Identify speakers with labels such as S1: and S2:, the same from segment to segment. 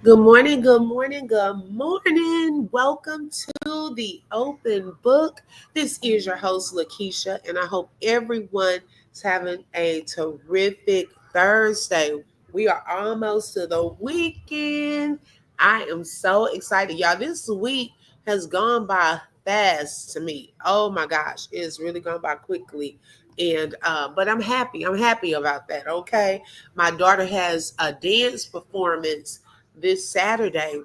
S1: Good morning, good morning, good morning. Welcome to the open book. This is your host, Lakeisha, and I hope everyone is having a terrific Thursday. We are almost to the weekend. I am so excited. Y'all, this week has gone by fast to me. Oh my gosh, it's really gone by quickly. But I'm happy. I'm happy about that. Okay. My daughter has a dance performance this Saturday.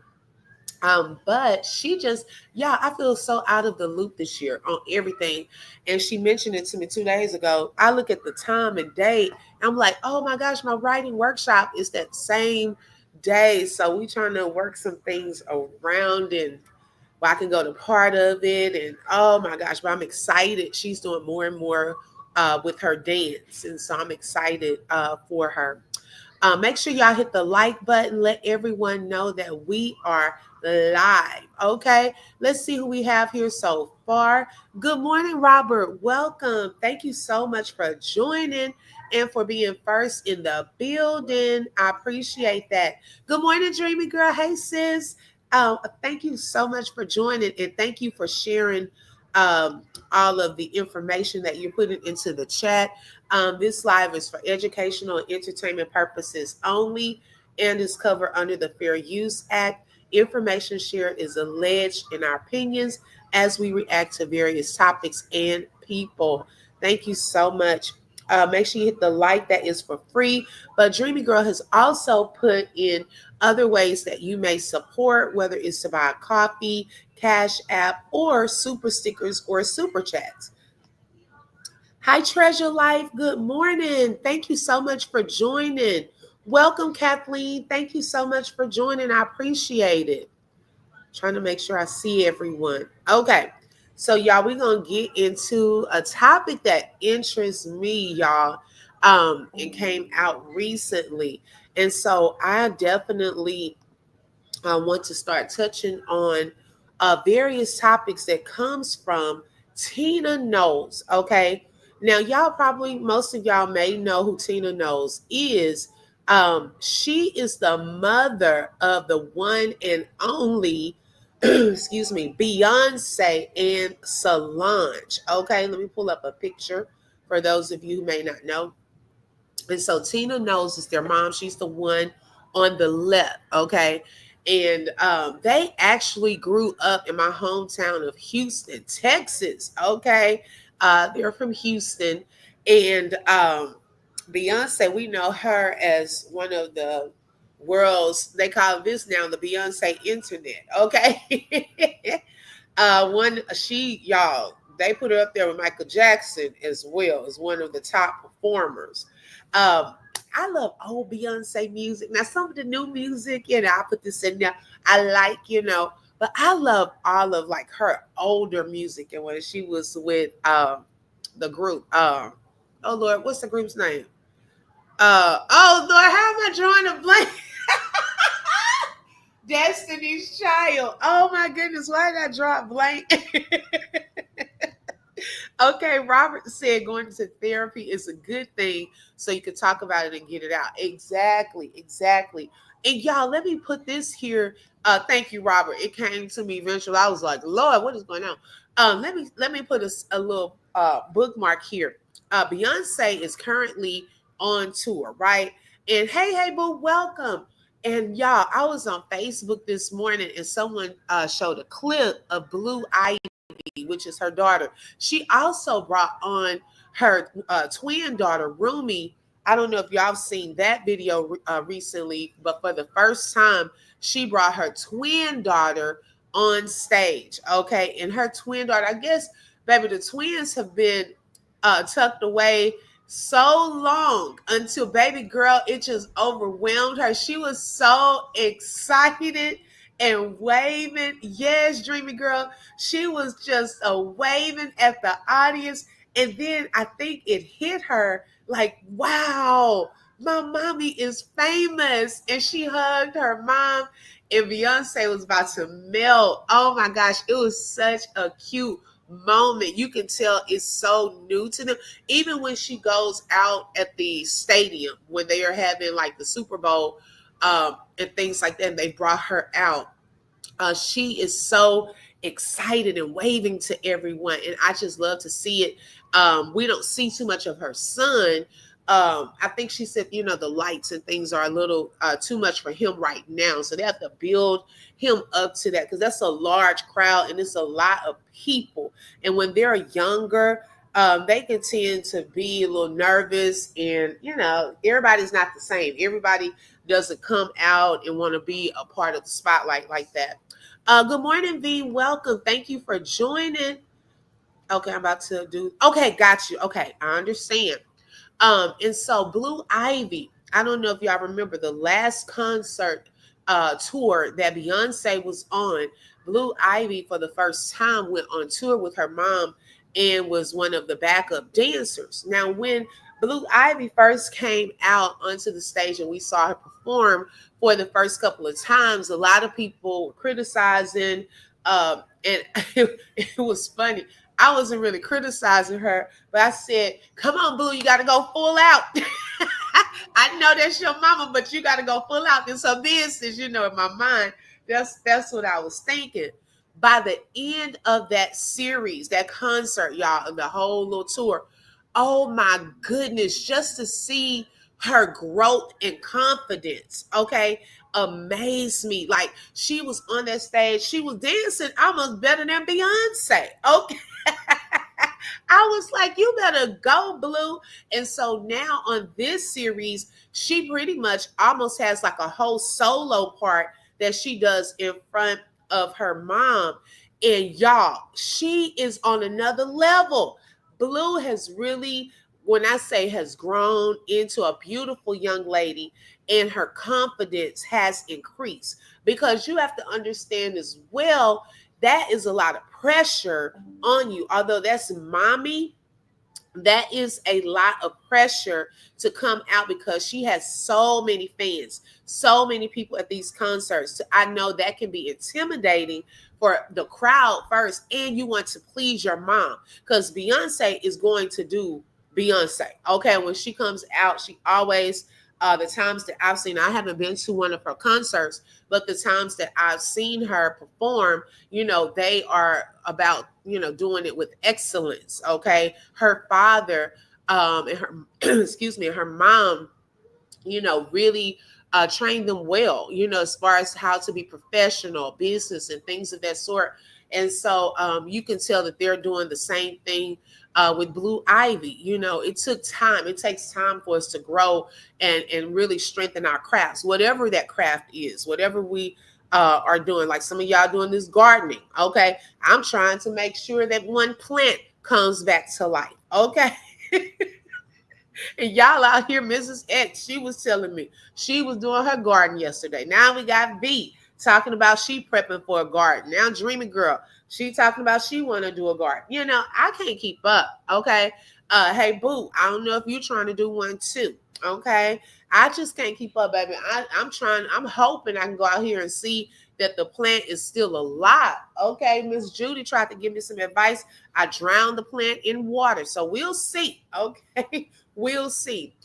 S1: But she just, yeah, I feel so out of the loop this year on everything. And she mentioned it to me 2 days ago. I look at the time and date. I'm like, oh my gosh, my writing workshop is that same day. So we trying to work some things around and where I can go to part of it. And oh my gosh, but I'm excited. She's doing more and more with her dance. And so I'm excited for her. Make sure y'all hit the like button. Let everyone know that we are live. Okay, let's see who we have here so far. Good morning, Robert. Welcome. Thank you so much for joining and for being first in the building. I appreciate that. Good morning, Dreamy Girl. Hey, sis. Thank you so much for joining and thank you for sharing um, all of the information that you're putting into the chat. This live is for educational and entertainment purposes only and is covered under the Fair Use Act. Information shared is alleged in our opinions as we react to various topics and people. Thank you so much. Make sure you hit the like, that is for free. But Dreamy Girl has also put in other ways that you may support, whether it's to buy a coffee, Cash App, or super stickers or super chats. Hi, Treasure Life. Good morning. Thank you so much for joining. Welcome, Kathleen. Thank you so much for joining. I appreciate it. Trying to make sure I see everyone. Okay. So, y'all, we're going to get into a topic that interests me, y'all, and came out recently. And so I definitely want to start touching on various topics that comes from Tina Knowles. Okay, now y'all probably most of y'all may know who Tina Knowles is. She is the mother of the one and only, excuse me, Beyonce and Solange. Okay, let me pull up a picture for those of you who may not know. And so Tina Knowles is their mom. She's the one on the left. Okay. And they actually grew up in my hometown of Houston, Texas. Okay. They're from Houston. And Beyonce, we know her as one of the world's, they call this now the Beyonce internet. Okay. Y'all, they put her up there with Michael Jackson as well as one of the top performers. Um, I love old Beyonce music. Now, some of the new music, I put this in there. I like, but I love all of like her older music and when she was with the group. Oh Lord, what's the group's name? Oh Lord, how am I drawing a blank? Destiny's Child. Oh my goodness, why did I draw a blank? Okay, Robert said going to therapy is a good thing so you can talk about it and get it out. Exactly, exactly. And y'all, let me put this here. Thank you, Robert. It came to me eventually. I was like, Lord, what is going on? Let me put a little bookmark here. Beyonce is currently on tour, right? And hey, boo, welcome. And y'all, I was on Facebook this morning and someone showed a clip of Blue Ivy, which is her daughter. She also brought on her twin daughter, Rumi. I don't know if y'all have seen that video recently, but for the first time, she brought her twin daughter on stage. Okay. And her twin daughter, I guess, baby, the twins have been tucked away so long until baby girl, it just overwhelmed her. She was so excited and waving. Yes, Dreamy Girl. She was just waving at the audience. And then I think it hit her like, wow, my mommy is famous. And she hugged her mom, and Beyonce was about to melt. Oh my gosh, it was such a cute moment. You can tell it's so new to them. Even when she goes out at the stadium when they are having like the Super Bowl, and things like that. And they brought her out. She is so excited and waving to everyone, and I just love to see it. We don't see too much of her son. I think she said, the lights and things are a little too much for him right now, so they have to build him up to that, because that's a large crowd and it's a lot of people. And when they're younger, they can tend to be a little nervous, and everybody's not the same. Everybody doesn't come out and want to be a part of the spotlight like that. Good morning, V. Welcome. Thank you for joining. Okay, I'm about to do. Okay, got you. Okay, I understand. And so Blue Ivy, I don't know if y'all remember the last concert tour that Beyonce was on. Blue Ivy, for the first time, went on tour with her mom and was one of the backup dancers. Now, when Blue Ivy first came out onto the stage and we saw her perform for the first couple of times, a lot of people were criticizing, and it was funny. I wasn't really criticizing her, but I said, "Come on, Blue, you got to go full out." I know that's your mama, but you got to go full out. It's her business, in my mind. That's what I was thinking. By the end of that series, that concert, y'all, and the whole little tour, oh my goodness, just to see her growth and confidence, okay, amazed me. Like, she was on that stage, she was dancing almost better than Beyonce, okay. I was like, you better go, Blue. And so now on this series, she pretty much almost has like a whole solo part that she does in front of her mom. And y'all, she is on another level. Blue has really, when I say has grown into a beautiful young lady, and her confidence has increased, because you have to understand as well, that is a lot of pressure on you. Although that's mommy, that is a lot of pressure to come out, because she has so many fans, so many people at these concerts. I know that can be intimidating for the crowd first, and you want to please your mom, because Beyonce is going to do Beyonce. Okay, when she comes out, she always, the times that I've seen, I haven't been to one of her concerts, but the times that I've seen her perform, they are about, doing it with excellence. Okay. Her father, and her, excuse me, her mom, really trained them well, as far as how to be professional, business, and things of that sort. And so you can tell that they're doing the same thing with Blue Ivy. It took time. It takes time for us to grow and really strengthen our crafts, whatever that craft is, whatever we are doing. Like some of y'all doing this gardening. Okay. I'm trying to make sure that one plant comes back to life. Okay. And y'all out here, Mrs. X, she was telling me she was doing her garden yesterday. Now we got V talking about she prepping for a garden. Now Dreamy Girl, she talking about she want to do a garden. I can't keep up. Okay. Hey, Boo, I don't know if you're trying to do one too. Okay. I just can't keep up, baby. I'm hoping I can go out here and see that the plant is still alive. Okay. Miss Judy tried to give me some advice. I drowned the plant in water. So we'll see. Okay. We'll see.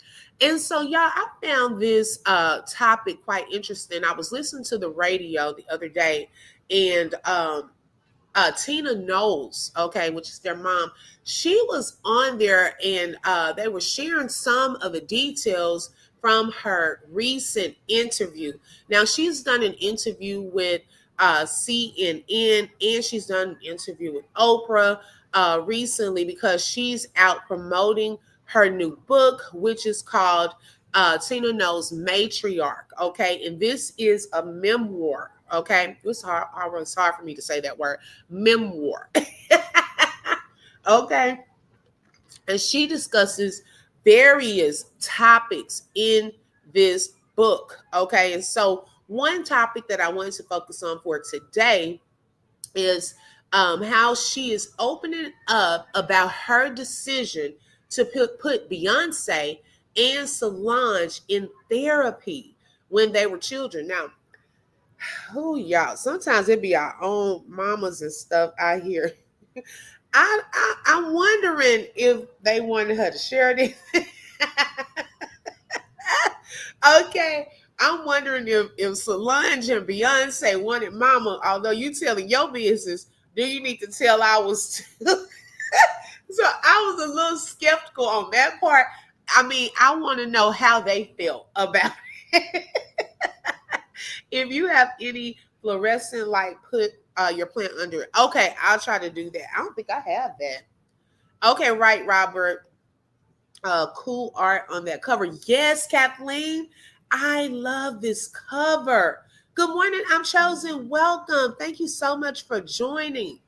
S1: And so, y'all, I found this topic quite interesting. I was listening to the radio the other day, and Tina Knowles, okay, which is their mom, she was on there, and they were sharing some of the details from her recent interview. Now, she's done an interview with CNN, and she's done an interview with Oprah recently, because she's out promoting her new book, which is called Tina Knowles Matriarch. Okay. And this is a memoir. Okay. It's hard for me to say that word, memoir. Okay. And she discusses various topics in this book. Okay. And so one topic that I wanted to focus on for today is how she is opening up about her decision to put Beyonce and Solange in therapy when they were children. Now, y'all, sometimes it be our own mamas and stuff out here. I'm wondering if they wanted her to share this. Okay. I'm wondering if Solange and Beyonce wanted Mama, although you telling your business, do you need to tell ours too? So I was a little skeptical on that part. I mean, I want to know how they felt about it. If you have any fluorescent light, put your plant under it. Okay, I'll try to do that. I don't think I have that. Okay, right, Robert. Cool art on that cover. Yes, Kathleen, I love this cover. Good morning, I'm Chosen. Welcome. Thank you so much for joining.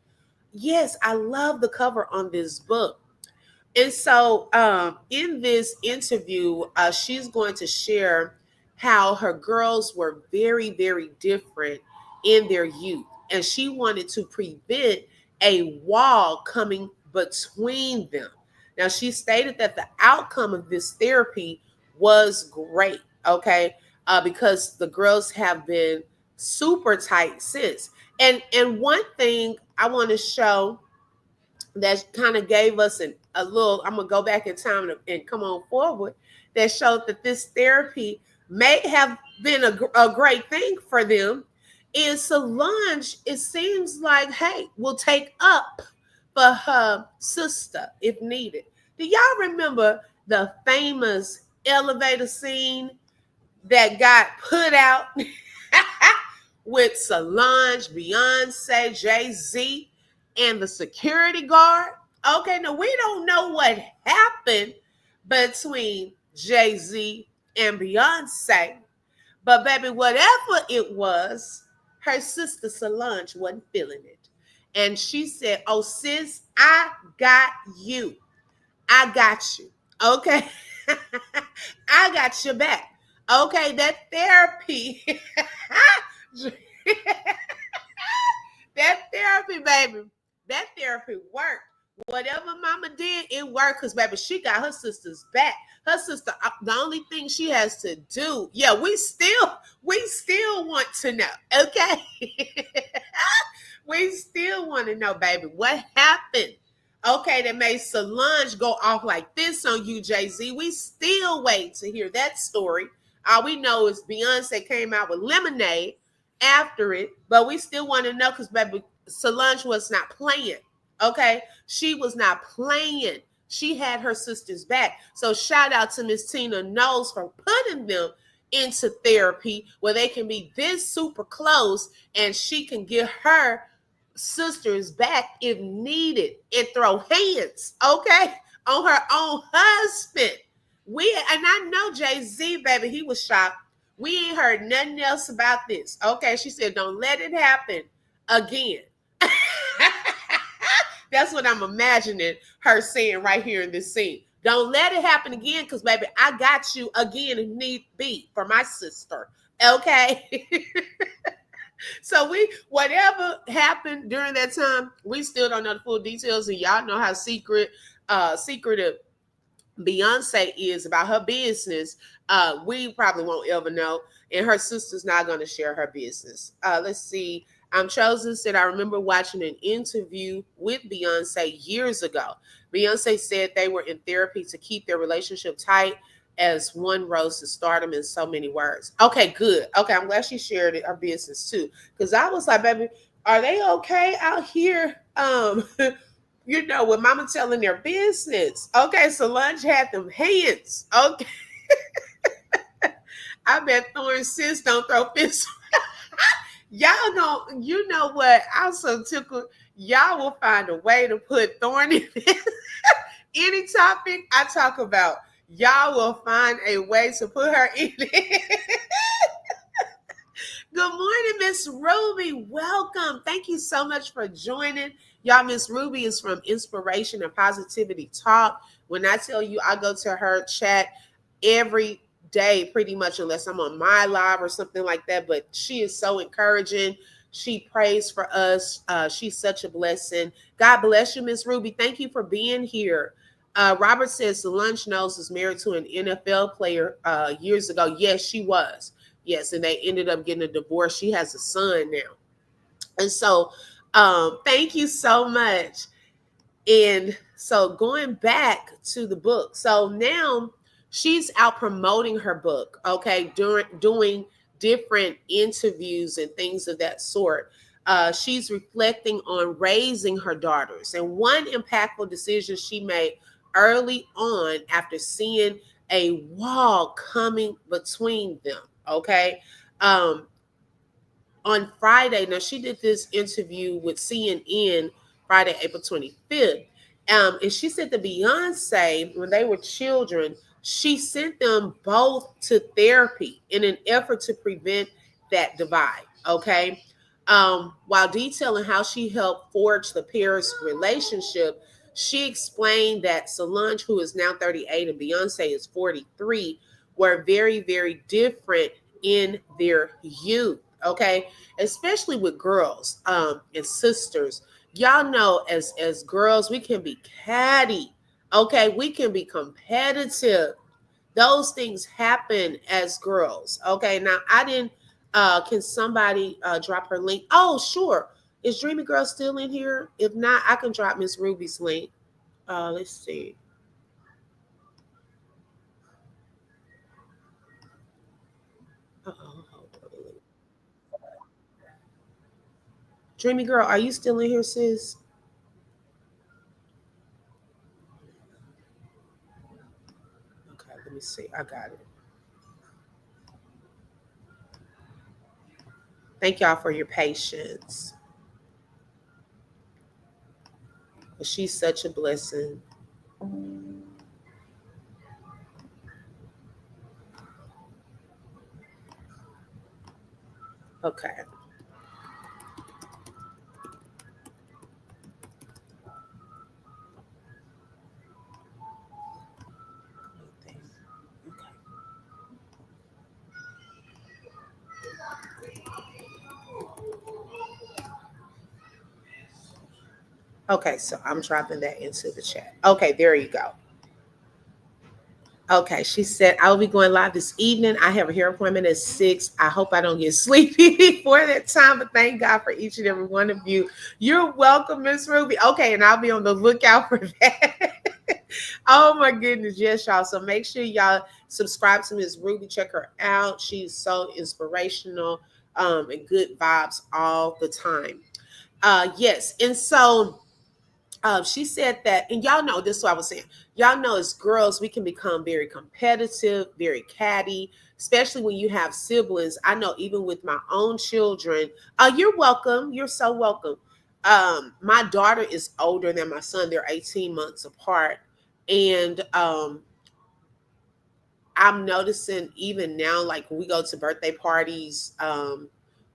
S1: Yes, I love the cover on this book. And so, in this interview, she's going to share how her girls were very, very different in their youth. And she wanted to prevent a wall coming between them. Now, she stated that the outcome of this therapy was great, okay, because the girls have been super tight since. And one thing I want to show that kind of gave us a little, I'm going to go back in time and come on forward, that showed that this therapy may have been a great thing for them, is Solange, it seems like, hey, will take up for her sister if needed. Do y'all remember the famous elevator scene that got put out with Solange, Beyonce, Jay-Z, and the security guard? Okay, now we don't know what happened between Jay-Z and Beyonce, but baby, whatever it was, her sister Solange wasn't feeling it. And she said, "Oh, sis, I got you. I got you. Okay. I got your back. Okay, that therapy." That therapy, baby. That therapy worked. Whatever mama did, it worked because, baby, she got her sister's back. Her sister, the only thing she has to do, yeah, we still want to know, okay? We still want to know, baby, what happened? Okay, that made Solange go off like this on you, Jay-Z. We still wait to hear that story. All we know is Beyonce came out with Lemonade after it, but we still want to know because, baby, Solange was not playing. Okay, she was not playing. She had her sister's back. So shout out to Miss Tina Knowles for putting them into therapy where they can be this super close and she can get her sisters back if needed and throw hands, okay, on her own husband. And I know Jay-Z, baby, he was shocked. We ain't heard nothing else about this. Okay, she said, don't let it happen again. That's what I'm imagining her saying right here in this scene. Don't let it happen again, because, baby, I got you again if need be for my sister. Okay? So whatever happened during that time, we still don't know the full details, and y'all know how secretive Beyonce is about her business. We probably won't ever know, and her sister's not going to share her business. Let's see. I'm Chosen said, I remember watching an interview with Beyonce years ago. Beyonce said they were in therapy to keep their relationship tight as one rose to stardom in so many words. Okay, good. Okay, I'm glad she shared her business too. Because I was like, baby, are they okay out here? With mama telling their business. Okay, Solange had them hands. Okay. I bet Thorne sis don't throw fists. Y'all don't, you know what? I'm so tickled. Y'all will find a way to put Thorne in any topic I talk about. Y'all will find a way to put her in it. Good morning, Miss Ruby. Welcome. Thank you so much for joining. Y'all, Miss Ruby is from Inspiration and Positivity Talk. When I tell you, I go to her chat every day, pretty much, unless I'm on my live or something like that. But she is so encouraging. She prays for us. She's such a blessing. God bless you, Miss Ruby. Thank you for being here. Robert says Solange Knowles was married to an NFL player years ago. Yes, she was. Yes, and they ended up getting a divorce. She has a son now. And so thank you so much. And so going back to the book. So now she's out promoting her book, okay, doing different interviews and things of that sort. She's reflecting on raising her daughters, and one impactful decision she made early on after seeing a wall coming between them. Okay. Um, on Friday, now she did this interview with CNN Friday, April 25th. And she said that Beyonce, when they were children, she sent them both to therapy in an effort to prevent that divide. Okay. While detailing how she helped forge the pair's relationship, she explained that Solange, who is now 38 and Beyonce is 43, were very, very different in their youth. Okay, especially with girls and sisters. Y'all know, as girls, we can be catty. Okay, we can be competitive. Those things happen as girls. Okay, now I didn't. Can somebody drop her link? Oh, sure. Is Dreamy Girl still in here? If not, I can drop Miss Ruby's link. Let's see. Uh-oh, hold on. Dreamy Girl, are you still in here, sis? Okay, let me see. I got it. Thank y'all for your patience. She's such a blessing. Okay. Okay, so I'm dropping that into the chat. Okay, there you go. Okay, she said, I will be going live this evening. I have a hair appointment at 6. I hope I don't get sleepy before that time, but thank God for each and every one of you. You're welcome, Miss Ruby. Okay, and I'll be on the lookout for that. Oh my goodness, yes, y'all. So make sure y'all subscribe to Miss Ruby. Check her out. She's so inspirational and good vibes all the time. Yes, and so she said that, and y'all know this is what I was saying. Y'all know as girls, we can become very competitive, very catty, especially when you have siblings. I know even with my own children. You're welcome. You're so welcome. My daughter is older than my son. They're 18 months apart. And I'm noticing even now, like when we go to birthday parties,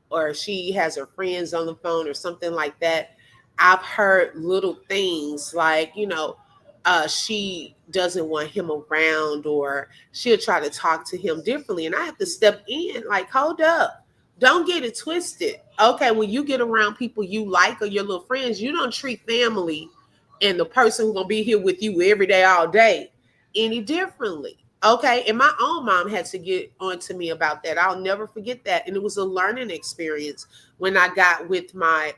S1: or she has her friends on the phone or something like that, I've heard little things like, she doesn't want him around, or she'll try to talk to him differently. And I have to step in, like, hold up. Don't get it twisted. Okay, when you get around people you like or your little friends, you don't treat family and the person who's gonna be here with you every day, all day, any differently. Okay. And my own mom had to get on to me about that. I'll never forget that. And it was a learning experience when I got with my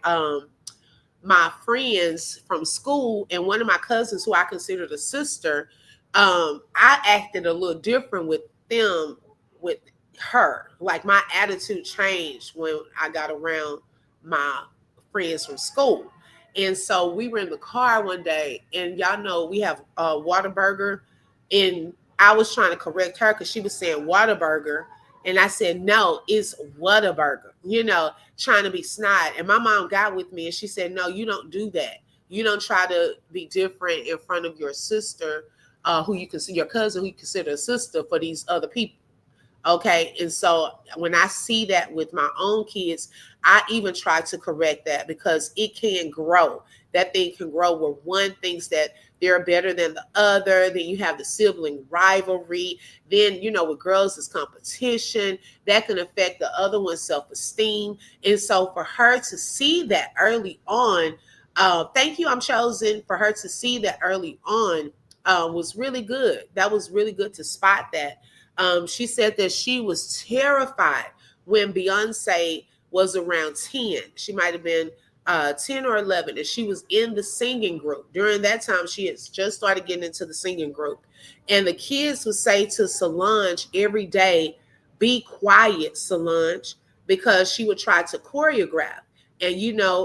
S1: friends from school, and one of my cousins who I considered a sister. I acted a little different with them, with her. Like my attitude changed when I got around my friends from school. And so we were in the car one day, and y'all know we have a Whataburger, and I was trying to correct her because she was saying Whataburger, and I said no, it's Whataburger. Trying to be snide. And my mom got with me and she said, no, you don't do that. You don't try to be different in front of your sister, who you consider your cousin, who you consider a sister, for these other people. Okay. And so when I see that with my own kids, I even try to correct that because it can grow. That thing can grow where one thinks that they're better than the other. Then you have the sibling rivalry. Then, with girls, it's competition that can affect the other one's self-esteem. And so for her to see that early on, thank you, I'm chosen, for her to see that early on was really good. That was really good to spot that. She said that she was terrified when Beyonce was around 10. She might have been 10 or 11, and she was in the singing group. During that time, she had just started getting into the singing group. And the kids would say to Solange every day, "Be quiet, Solange," because she would try to choreograph. And,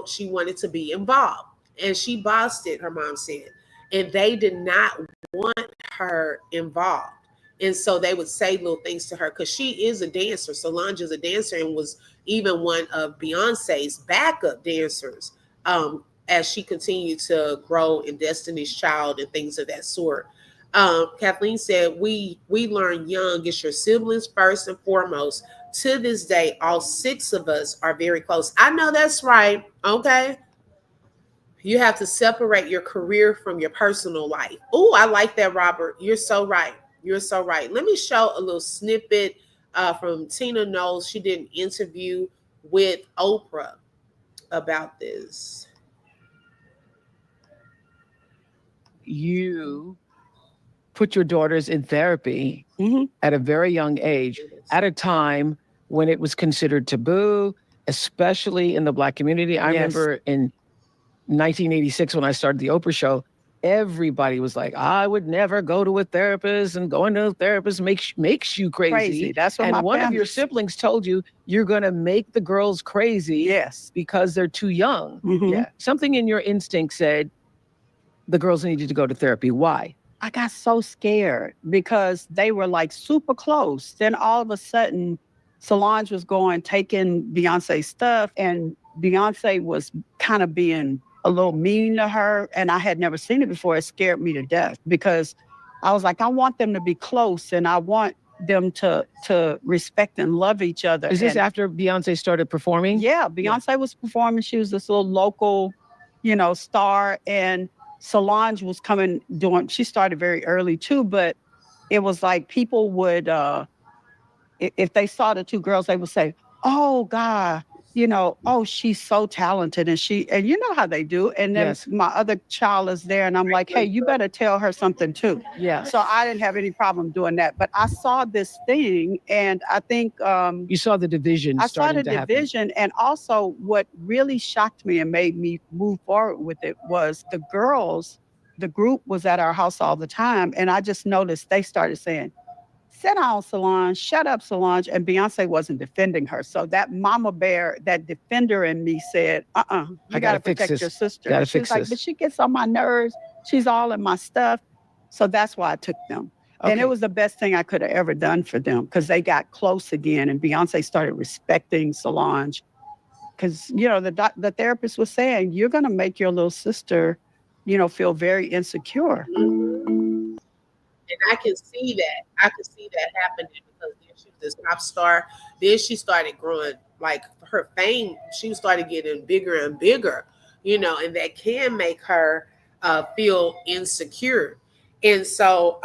S1: she wanted to be involved. And she bossed it, her mom said. And they did not want her involved. And so they would say little things to her because she is a dancer. Solange is a dancer and was even one of Beyonce's backup dancers, as she continued to grow in Destiny's Child and things of that sort. Kathleen said, we learn young, it's your siblings first and foremost. To this day, all 6 of us are very close. I know that's right. Okay. You have to separate your career from your personal life. Oh, I like that, Robert. You're so right. You're so right. Let me show a little snippet from Tina Knowles. She did an interview with Oprah about this.
S2: You put your daughters in therapy at a very young age, at a time when it was considered taboo, especially in the Black community. I remember in 1986 when I started the Oprah show, everybody was like, "I would never go to a therapist, and going to a therapist makes you crazy."
S3: That's what
S2: and
S3: my
S2: one of your
S3: parents-
S2: siblings told you you're going to make the girls crazy
S3: Yes.
S2: because they're too young.
S3: Yeah.
S2: Something in your instinct said the girls needed to go to therapy. Why?
S3: I got so scared because they were like super close. Then all of a sudden, Solange was taking Beyonce's stuff, and Beyonce was kind of being a little mean to her. And I had never seen it before. It scared me to death because I was like, I want them to be close, and I want them to respect and love each other.
S2: Is this
S3: And
S2: after Beyonce started performing?
S3: yeah, Beyonce was performing. She was this little local, star, and Solange was she started very early too, but it was like people would, if they saw the 2 girls, they would say, "Oh God, oh, she's so talented." And you know how they do. And then my other child is there, and I'm like, "Hey, you better tell her something too."
S2: Yeah.
S3: So I didn't have any problem doing that. But I saw this thing, and I think
S2: you saw the division.
S3: I saw the division. And also what really shocked me and made me move forward with it was the girls, the group was at our house all the time. And I just noticed they started saying, "Sit down, Solange, shut up, Solange." And Beyonce wasn't defending her. So that mama bear, that defender in me said, you got to protect your sister. She was like, "But she gets on my nerves. She's all in my stuff." So that's why I took them. Okay. And it was the best thing I could have ever done for them because they got close again. And Beyonce started respecting Solange because, the therapist was saying, "You're going to make your little sister, feel very insecure."
S1: And I can see that. I can see that happening because then she was this pop star. Then she started growing, like her fame. She started getting bigger and bigger, and that can make her feel insecure. And so,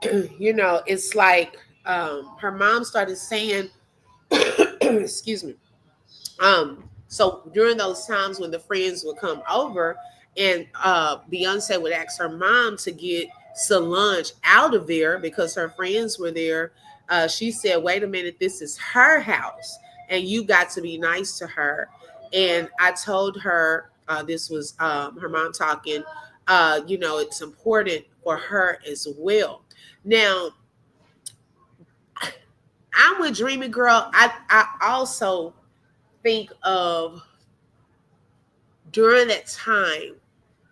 S1: it's like her mom started saying, excuse me. So during those times when the friends would come over and Beyonce would ask her mom to get Solange out of there because her friends were there, she said, "Wait a minute, this is her house and you got to be nice to her." And I told her, this was her mom talking, it's important for her as well. Now, I'm with Dreamy Girl. I also think of during that time,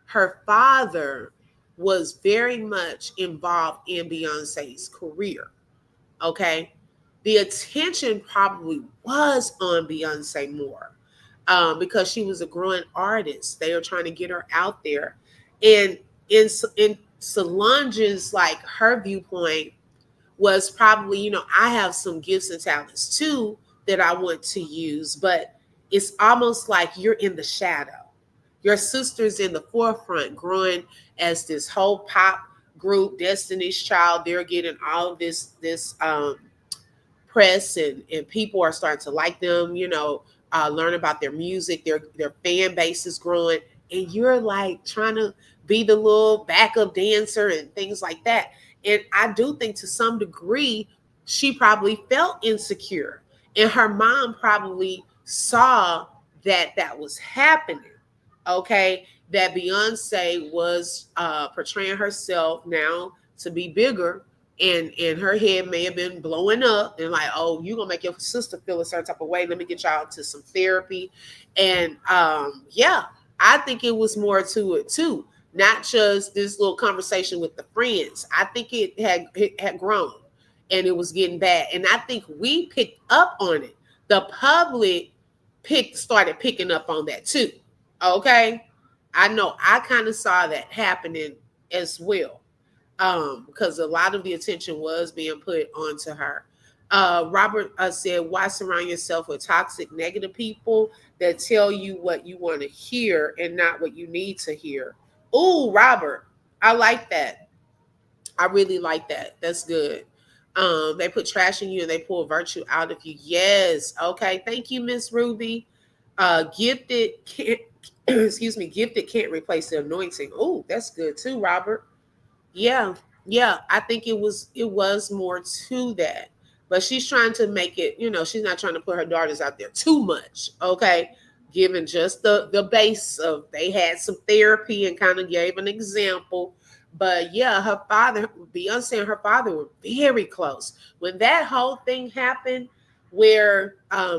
S1: her father was very much involved in Beyonce's career. Okay. The attention probably was on Beyonce more because she was a growing artist. They were trying to get her out there. And in Solange's, like her viewpoint was probably, I have some gifts and talents too that I want to use, but it's almost like you're in the shadow. Your sister's in the forefront, growing as this whole pop group, Destiny's Child. They're getting all of this press, and people are starting to like them. Learn about their music. Their fan base is growing, and you're like trying to be the little backup dancer and things like that. And I do think to some degree she probably felt insecure, and her mom probably saw that was happening. Okay, that Beyonce was portraying herself now to be bigger, and her head may have been blowing up, and like, oh, you gonna make your sister feel a certain type of way. Let me get y'all to some therapy. And yeah, I think it was more to it too, not just this little conversation with the friends. I think it had grown, and it was getting bad. And I think we picked up on it. The public started picking up on that too. Okay. I know I kind of saw that happening as well. Because a lot of the attention was being put onto her. Robert said, why surround yourself with toxic, negative people that tell you what you want to hear and not what you need to hear? Ooh, Robert, I like that. I really like that. That's good. They put trash in you and they pull virtue out of you. Yes. Okay. Thank you, Miss Ruby. Gifted can't excuse me, gifted can't replace the anointing. Oh, that's good too, Robert. Yeah, yeah. I think it was more to that. But she's trying to make it, she's not trying to put her daughters out there too much. Okay. Given just the base of they had some therapy and kind of gave an example. But yeah, her father, Beyonce and her father were very close. When that whole thing happened, where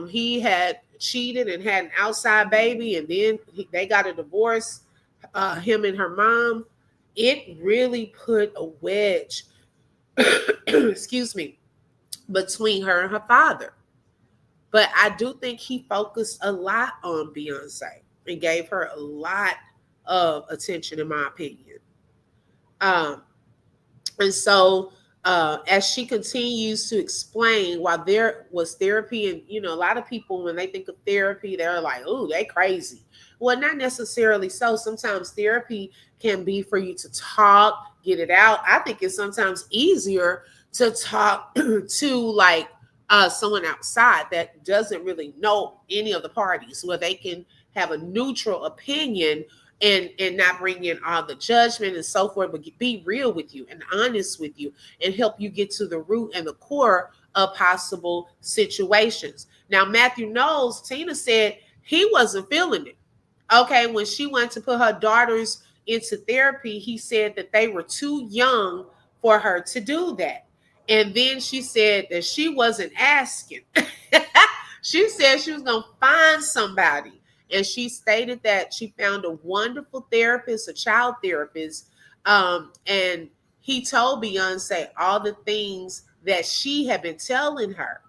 S1: he had cheated and had an outside baby, and then they got a divorce, him and her mom, it really put a wedge, excuse me, between her and her father. But I do think he focused a lot on Beyonce and gave her a lot of attention, in my opinion. Um, and so as she continues to explain, while there was therapy, and a lot of people, when they think of therapy, they're like, oh, they crazy. Well, not necessarily so. Sometimes therapy can be for you to talk, get it out. I think it's sometimes easier to talk to like someone outside that doesn't really know any of the parties, where they can have a neutral opinion and not bring in all the judgment and so forth, but be real with you and honest with you and help you get to the root and the core of possible situations. Now, Matthew Knowles, Tina said he wasn't feeling it. Okay, when she went to put her daughters into therapy, he said that they were too young for her to do that. And then she said that she wasn't asking. She said she was going to find somebody. And she stated that she found a wonderful therapist, a child therapist. And he told Beyonce all the things that she had been telling her.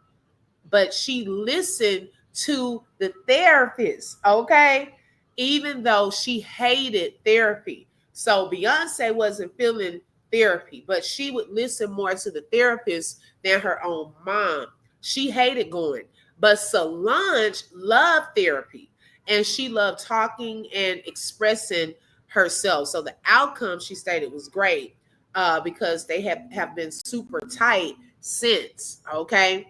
S1: But she listened to the therapist, okay? Even though she hated therapy. So Beyonce wasn't feeling therapy, but she would listen more to the therapist than her own mom. She hated going. But Solange loved therapy, and she loved talking and expressing herself. So the outcome, she stated, was great because they have been super tight since, okay?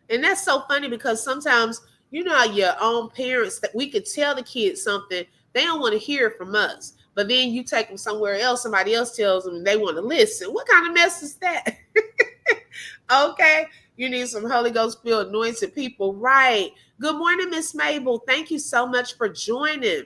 S1: And that's so funny because sometimes, your own parents, that we could tell the kids something, they don't want to hear it from us. But then you take them somewhere else, somebody else tells them and they want to listen. What kind of mess is that? Okay. You need some Holy Ghost filled anointed people. Right. Good morning, Miss Mabel. Thank you so much for joining.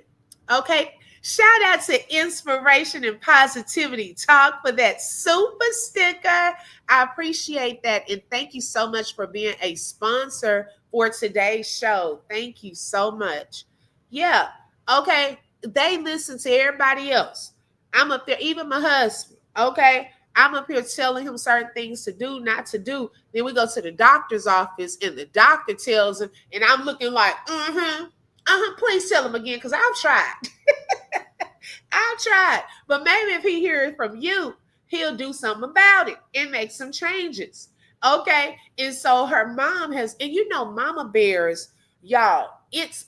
S1: Okay. Shout out to Inspiration and Positivity Talk for that super sticker. I appreciate that. And thank you so much for being a sponsor for today's show. Thank you so much. Yeah. Okay. They listen to everybody else. I'm up there, even my husband. Okay. I'm up here telling him certain things to do, not to do. Then we go to the doctor's office and the doctor tells him, and I'm looking like, please tell him again, because I've tried. I've tried. But maybe if he hears from you, he'll do something about it and make some changes. Okay. And so her mom has, and mama bears, y'all,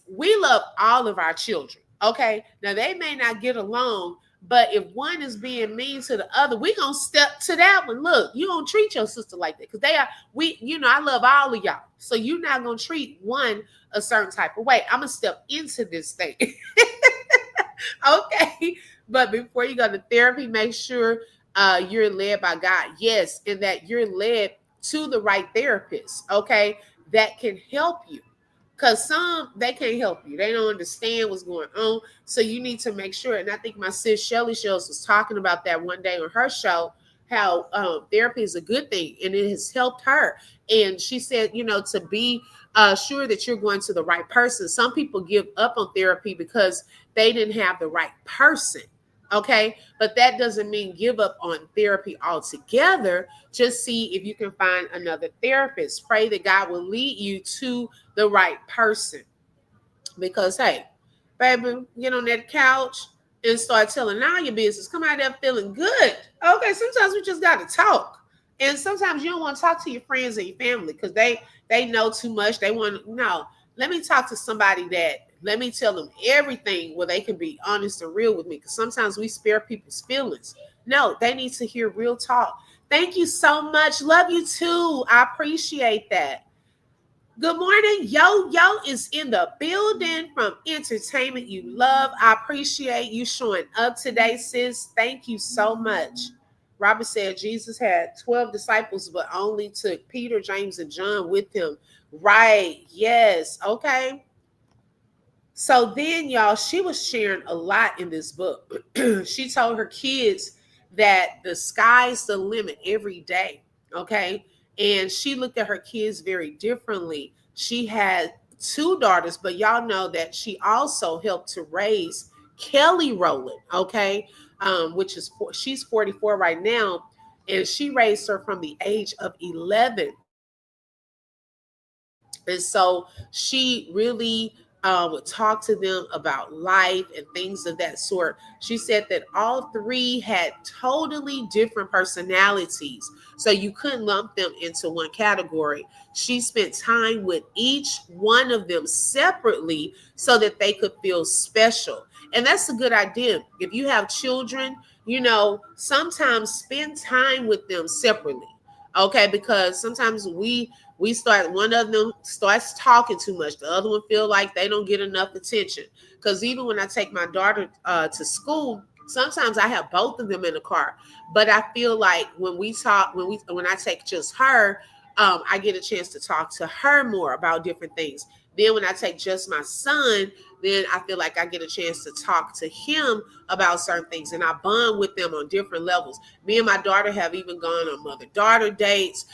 S1: we love all of our children. Okay. Now they may not get along, but if one is being mean to the other, we gonna step to that one. Look, you don't treat your sister like that, because I love all of y'all. So you're not gonna treat one a certain type of way. I'm gonna step into this thing. Okay. But before you go to therapy, make sure you're led by God. Yes. And that you're led to the right therapist. Okay. That can help you. Because some, they can't help you. They don't understand what's going on. So you need to make sure. And I think my sis Shelly Shells was talking about that one day on her show, how therapy is a good thing and it has helped her. And she said, to be sure that you're going to the right person. Some people give up on therapy because they didn't have the right person. Okay. But that doesn't mean give up on therapy altogether. Just see if you can find another therapist. Pray that God will lead you to the right person. Because, hey, baby, get on that couch and start telling all your business. Come out there feeling good. Okay, sometimes we just got to talk. And sometimes you don't want to talk to your friends and your family because they know too much. They want to, no, let me talk to somebody that, let me tell them everything where they can be honest and real with me. Because sometimes we spare people's feelings. No, they need to hear real talk. Thank you so much. Love you too. I appreciate that. Good morning. Yo is in the building from Entertainment You Love. I appreciate you showing up today, sis. Thank you so much. Robert said Jesus had 12 disciples, but only took Peter, James, and John with him. Right. Yes. Okay. So then, y'all, she was sharing a lot in this book. She told her kids that the sky's the limit every day. Okay. And she looked at her kids very differently. She had two daughters, but y'all know that she also helped to raise Kelly Rowland. Okay. Which is, she's 44 right now. And she raised her from the age of 11. And so she really would talk to them about life and things of that sort. She said that all three had totally different personalities. So you couldn't lump them into one category. She spent time with each one of them separately so that they could feel special. And that's a good idea. If you have children, sometimes spend time with them separately. Okay, because sometimes we start, one of them starts talking too much, the other one feel like they don't get enough attention. Because even when I take my daughter to school, sometimes I have both of them in the car, but I feel like when we talk, when I take just her, I get a chance to talk to her more about different things. Then when I take just my son, then I feel like I get a chance to talk to him about certain things, and I bond with them on different levels. Me and my daughter have even gone on mother-daughter dates.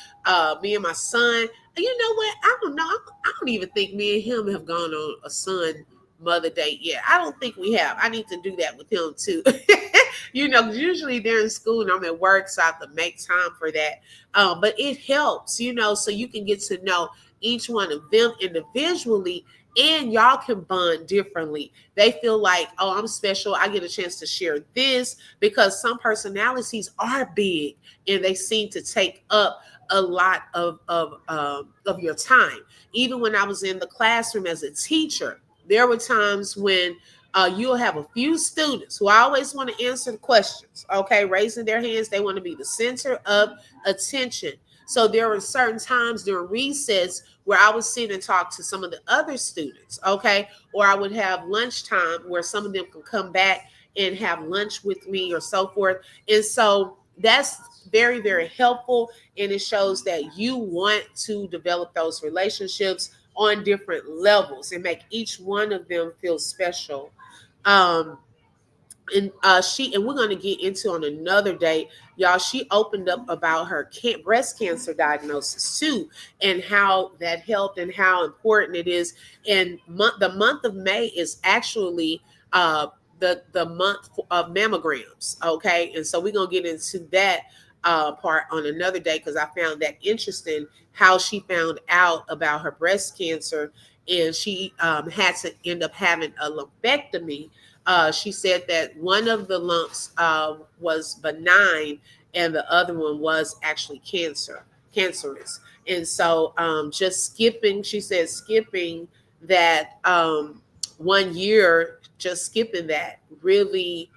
S1: Me and my son, you know what? I don't know. I don't even think me and him have gone on a son mother date yet. I don't think we have. I need to do that with him too. Usually they're in school and I'm at work, so I have to make time for that. But it helps, so you can get to know each one of them individually, and y'all can bond differently. They feel like, oh, I'm special. I get a chance to share this, because some personalities are big and they seem to take up a lot of your time. Even when I was in the classroom as a teacher, there were times when you'll have a few students who always want to answer the questions, okay, raising their hands. They want to be the center of attention. So there were certain times during recess where I would sit and talk to some of the other students, okay? Or I would have lunchtime where some of them could come back and have lunch with me or so forth. And so that's very, very helpful. And it shows that you want to develop those relationships on different levels and make each one of them feel special. And we're going to get into on another day, y'all. She opened up about her breast cancer diagnosis too, and how that helped and how important it is. And the month of May is actually the month of mammograms. Okay, and so we're going to get into that part on another day, because I found that interesting how she found out about her breast cancer, and she had to end up having a lumpectomy. She said that one of the lumps was benign and the other one was actually cancerous. And so she said skipping that 1 year, just skipping that really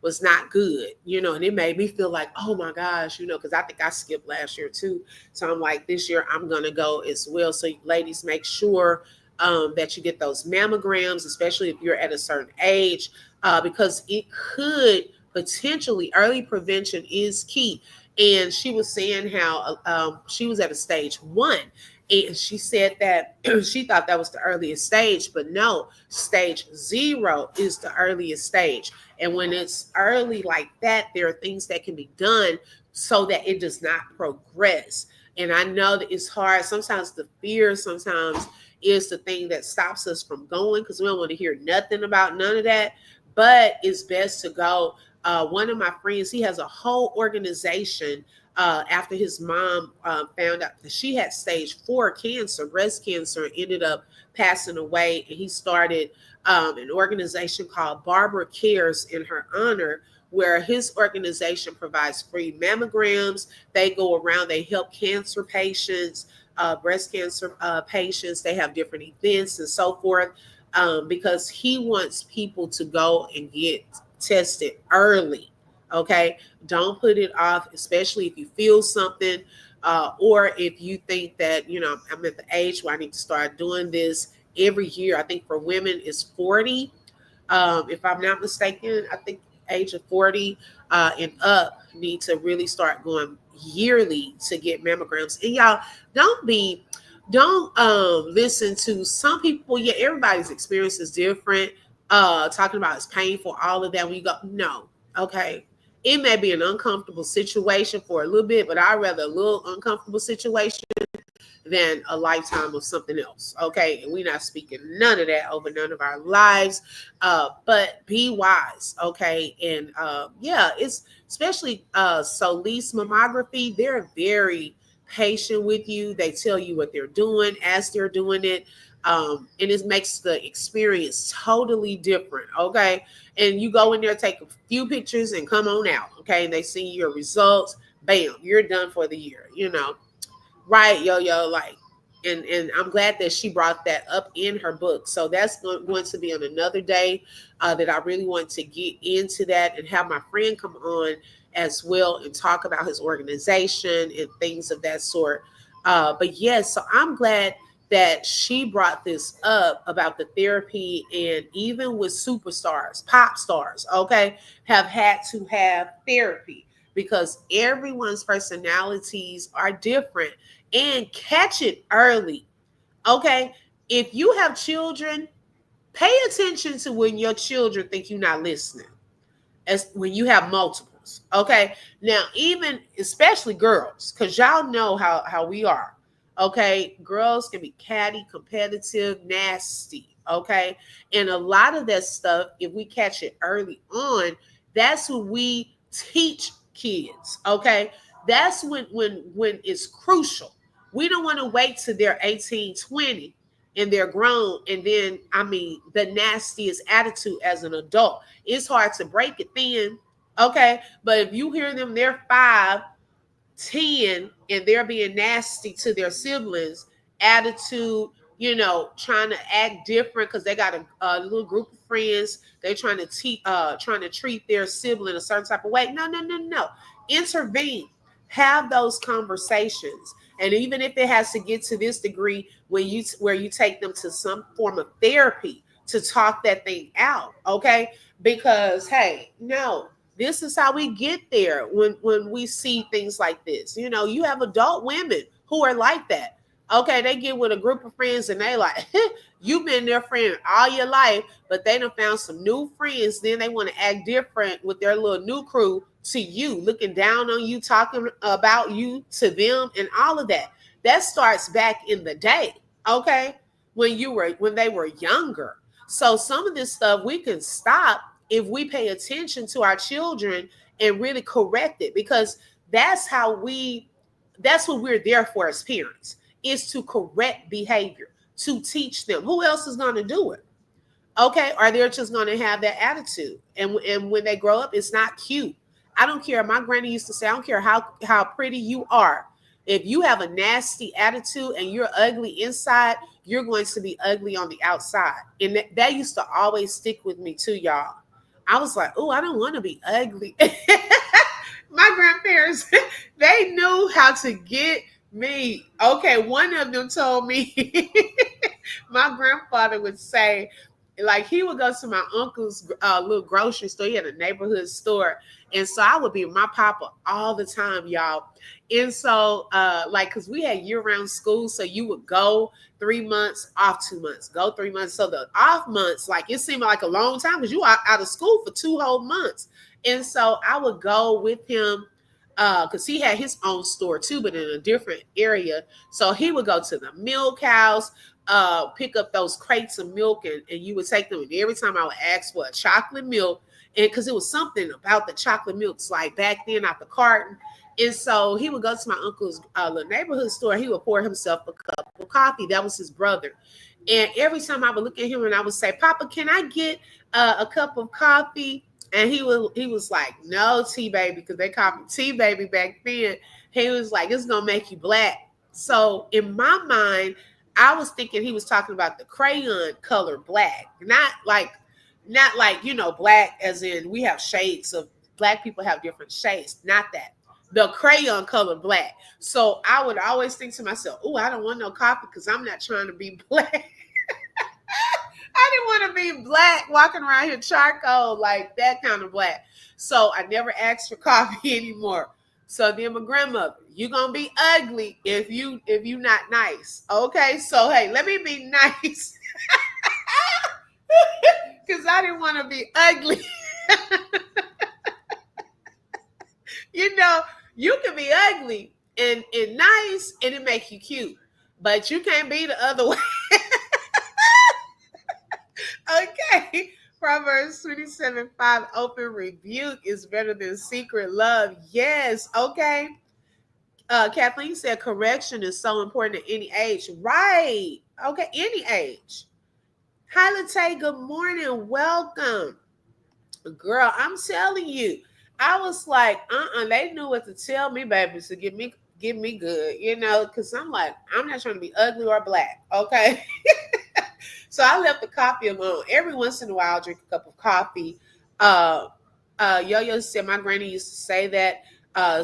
S1: was not good, and it made me feel like, oh my gosh, because I think I skipped last year too. So I'm like, this year I'm going to go as well. So ladies, make sure that you get those mammograms, especially if you're at a certain age, because it could potentially, early prevention is key. And she was saying how she was at a stage 1, And she said that she thought that was the earliest stage, but no, stage 0 is the earliest stage. And when it's early like that, there are things that can be done so that it does not progress. And I know that it's hard. Sometimes the fear sometimes is the thing that stops us from going, because we don't want to hear nothing about none of that. But it's best to go. One of my friends, he has a whole organization after his mom found out that she had stage 4 cancer, breast cancer, and ended up passing away. And he started an organization called Barbara Cares in her honor, where his organization provides free mammograms. They go around, they help cancer patients, breast cancer patients. They have different events and so forth, because he wants people to go and get tested early. Okay, don't put it off, especially if you feel something, or if you think that, I'm at the age where I need to start doing this every year. I think for women it's 40. If I'm not mistaken, I think age of 40 and up need to really start going yearly to get mammograms. And y'all, don't listen to some people. Yeah, everybody's experience is different. Talking about it's painful, all of that. When you go, no, okay, it may be an uncomfortable situation for a little bit, but I'd rather a little uncomfortable situation than a lifetime of something else. Okay. And we're not speaking none of that over none of our lives. But be wise. Okay. And yeah, it's especially Solis mammography. They're very patient with you. They tell you what they're doing as they're doing it. And it makes the experience totally different. Okay. And you go in there, take a few pictures and come on out. Okay. And they see your results. Bam, you're done for the year, Right, yo, like, and I'm glad that she brought that up in her book. So that's going to be on another day that I really want to get into that and have my friend come on as well and talk about his organization and things of that sort. But yes, so I'm glad that she brought this up about the therapy, and even with superstars, pop stars, okay, have had to have therapy because everyone's personalities are different. And catch it early. Okay. If you have children, pay attention to when your children think you're not listening, as when you have multiples. Okay. Now, even especially girls, because y'all know how we are. Okay. Girls can be catty, competitive, nasty. Okay. And a lot of that stuff, if we catch it early on, that's what we teach kids. Okay. That's when it's crucial. We don't want to wait till they're 18, 20 and they're grown. And then, the nastiest attitude as an adult. It's hard to break it then. Okay. But if you hear them, they're 5, 10, and they're being nasty to their siblings, attitude, trying to act different because they got a little group of friends. They're trying to treat their sibling a certain type of way. No. Intervene. Have those conversations. And even if it has to get to this degree where you take them to some form of therapy to talk that thing out, okay? Because hey, no, this is how we get there when we see things like this. You have adult women who are like that. Okay, they get with a group of friends and they like, you've been their friend all your life, but they done found some new friends. Then they want to act different with their little new crew to you, looking down on you, talking about you to them, and all of that. That starts back in the day, okay, when they were younger. So some of this stuff we can stop if we pay attention to our children and really correct it, because that's what we're there for as parents, is to correct behavior, to teach them. Who else is going to do it? Okay. Or they're just going to have that attitude. And when they grow up, it's not cute. I don't care. My granny used to say, I don't care how pretty you are. If you have a nasty attitude and you're ugly inside, you're going to be ugly on the outside. And that used to always stick with me too, y'all. I was like, oh, I don't want to be ugly. My grandparents, they knew how to get me. Okay, one of them told me, my grandfather would say, Like he would go to my uncle's little grocery store. He had a neighborhood store, and so I would be with my papa all the time, y'all. And so, like, cause we had year-round school, so you would go 3 months, off 2 months, go 3 months. So the off months, like it seemed like a long time because you out of school for 2 whole months. And so I would go with him because he had his own store too, but in a different area. So he would go to the milk house, pick up those crates of milk, and you would take them. And every time I would ask for a chocolate milk, and because it was something about the chocolate milks, like back then out the carton. And so he would go to my uncle's little neighborhood store. He would pour himself a cup of coffee. That was his brother. And every time I would look at him and I would say, Papa, can I get a cup of coffee? And he was like, no, T baby, because they called me T baby back then. He was like, it's gonna make you black. So in my mind, I was thinking he was talking about the crayon color black, not like black as in we have shades of black people have different shades, not that. The crayon color black. So I would always think to myself, oh, I don't want no coffee because I'm not trying to be black. I didn't want to be black walking around here charcoal, like that kind of black. So I never asked for coffee anymore. So then my grandmother, you gonna be ugly if you not nice. Okay, so hey, let me be nice. Because I didn't want to be ugly. You can be ugly and nice and it make you cute. But you can't be the other way. Okay. Proverbs 27:5, open rebuke is better than secret love. Yes. Okay. Kathleen said correction is so important at any age. Right. Okay. Any age. Hi, Latae. Good morning. Welcome. Girl, I'm telling you. I was like, they knew what to tell me, baby, to get me good, because I'm like, I'm not trying to be ugly or black. Okay. So I left the coffee alone. Every once in a while, I'll drink a cup of coffee. Yo-Yo said my granny used to say that.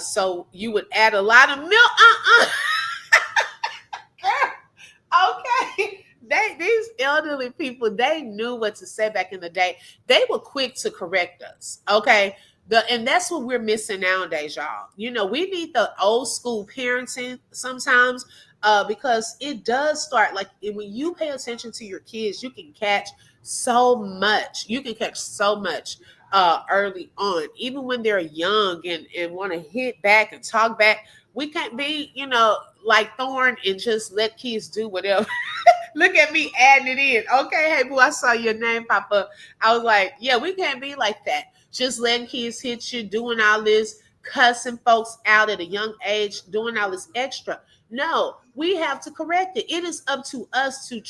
S1: So you would add a lot of milk. Okay. These elderly people, they knew what to say back in the day. They were quick to correct us. Okay. And that's what we're missing nowadays, y'all. We need the old school parenting sometimes. Because it does start like when you pay attention to your kids, you can catch so much. You can catch so much early on, even when they're young and want to hit back and talk back. We can't be, like Thorn and just let kids do whatever. Look at me adding it in. Okay, hey boo, I saw your name pop up. I was like, yeah, we can't be like that. Just letting kids hit you, doing all this, cussing folks out at a young age, doing all this extra. No, we have to correct it. It is up to us to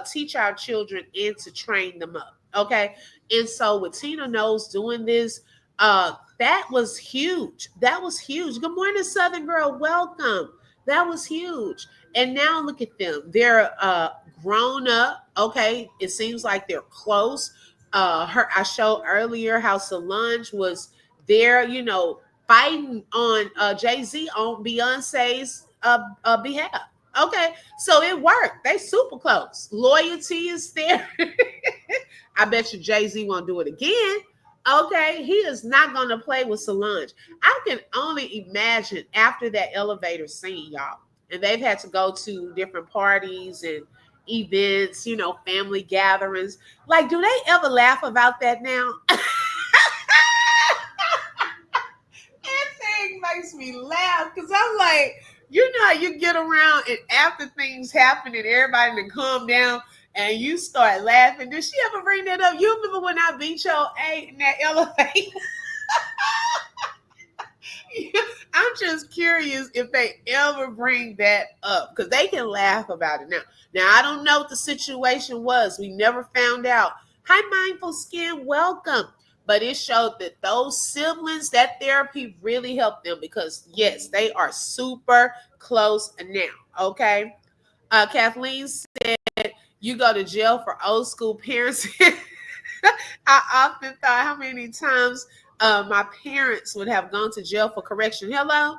S1: teach our children and to train them up. Okay. And so with Tina Knowles doing this, that was huge. That was huge. Good morning, Southern Girl. Welcome. That was huge. And now look at them. They're grown up. Okay. It seems like they're close. I showed earlier how Solange was there, fighting on Jay-Z on Beyonce's behalf. Okay, so it worked. They super close. Loyalty is there. I bet you Jay-Z won't do it again. Okay, he is not going to play with Solange. I can only imagine after that elevator scene, y'all, and they've had to go to different parties and events, family gatherings. Like, do they ever laugh about that now? Makes me laugh because I'm like, how you get around and after things happen and everybody to calm down and you start laughing. Did she ever bring that up? You remember when I beat your A in that elevator? I'm just curious if they ever bring that up because they can laugh about it now. Now, I don't know what the situation was. We never found out. Hi, Mindful Skin. Welcome. But it showed that those siblings, that therapy really helped them because, yes, they are super close now. Okay. Kathleen said, you go to jail for old school parents. I often thought how many times my parents would have gone to jail for correction. Hello?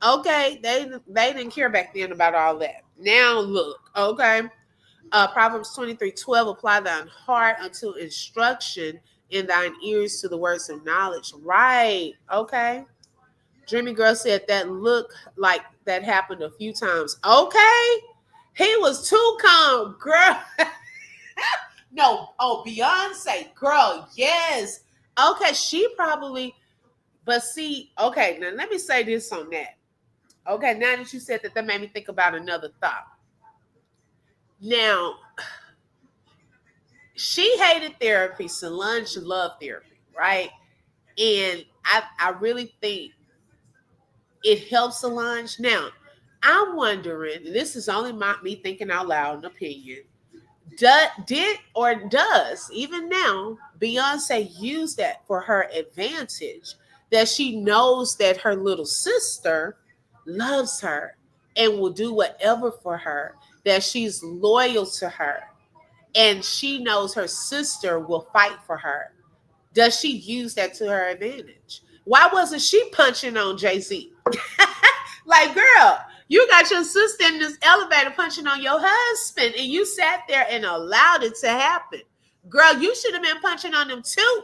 S1: Okay. They didn't care back then about all that. Now, look. Okay. Proverbs 23:12, apply thine heart unto instruction, and thine ears to the words of knowledge. Right. Okay. Dreamy Girl said that looked like that happened a few times. Okay. He was too calm, girl. No, oh, Beyonce, girl, yes. Okay, she probably, but see, okay, now let me say this on that. Okay, now that you said that, that made me think about another thought. Now, she hated therapy. Solange loved therapy, right? And I really think it helps Solange. Now, I'm wondering, this is only me thinking out loud, an opinion. Did or does even now Beyonce use that for her advantage? That she knows that her little sister loves her and will do whatever for her, that she's loyal to her, and she knows her sister will fight for her. Does she use that to her advantage? Why wasn't she punching on Jay-Z? Like, girl, you got your sister in this elevator punching on your husband, and you sat there and allowed it to happen. Girl, you should have been punching on them too.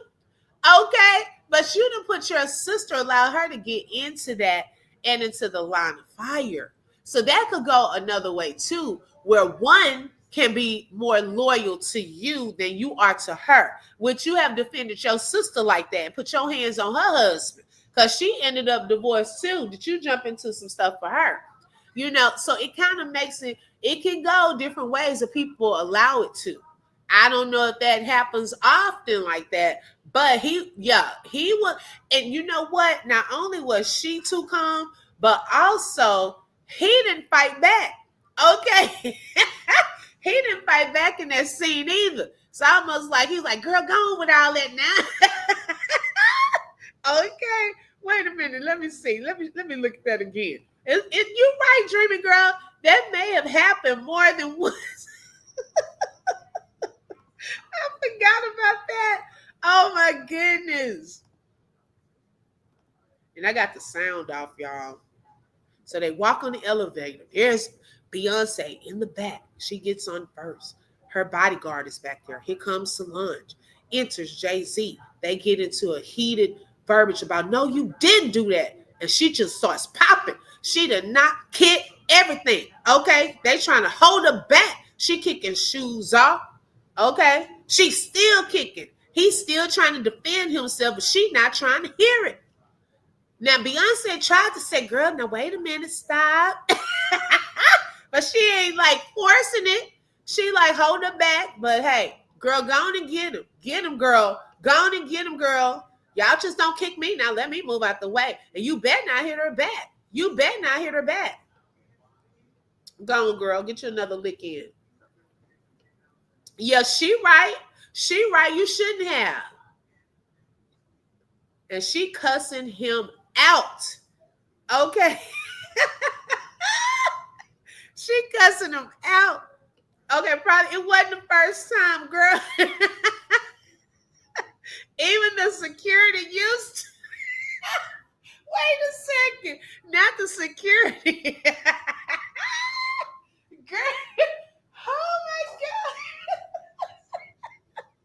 S1: Okay? But you didn't put your sister, allow her to get into that and into the line of fire. So that could go another way too, where one can be more loyal to you than you are to her. Which you have defended your sister like that and put your hands on her husband. Because she ended up divorced too. Did you jump into some stuff for her? You know, so it kind of makes it can go different ways if people allow it to. I don't know if that happens often like that, but he was, and you know what? Not only was she too calm, but also he didn't fight back. Okay. He didn't fight back in that scene either. So almost like he's like, girl, go on with all that now. Okay, wait a minute. Let me see. Let me look at that again. You're right, Dreamy Girl. That may have happened more than once. I forgot about that. Oh my goodness. And I got the sound off, y'all. So they walk on the elevator. There's Beyonce in the back. She gets on first. Her bodyguard is back there. Here comes Solange. Enters Jay-Z. They get into a heated verbiage about, no, you didn't do that. And she just starts popping. She did not kick everything. Okay? They trying to hold her back. She kicking shoes off. Okay? She's still kicking. He's still trying to defend himself, but she's not trying to hear it. Now, Beyonce tried to say, girl, now wait a minute, stop. But she ain't like forcing it. She like hold her back. But hey, girl, go on and get him. Get him, girl. Go on and get him, girl. Y'all just don't kick me. Now let me move out the way. And you better not hit her back. You better not hit her back. Go on, girl. Get you another lick in. Yeah, she right. She right. You shouldn't have. And she cussing him out. Okay. She cussing him out. Okay, probably it wasn't the first time, girl. Even the security used to. Wait a second. Not the security. Girl. Oh my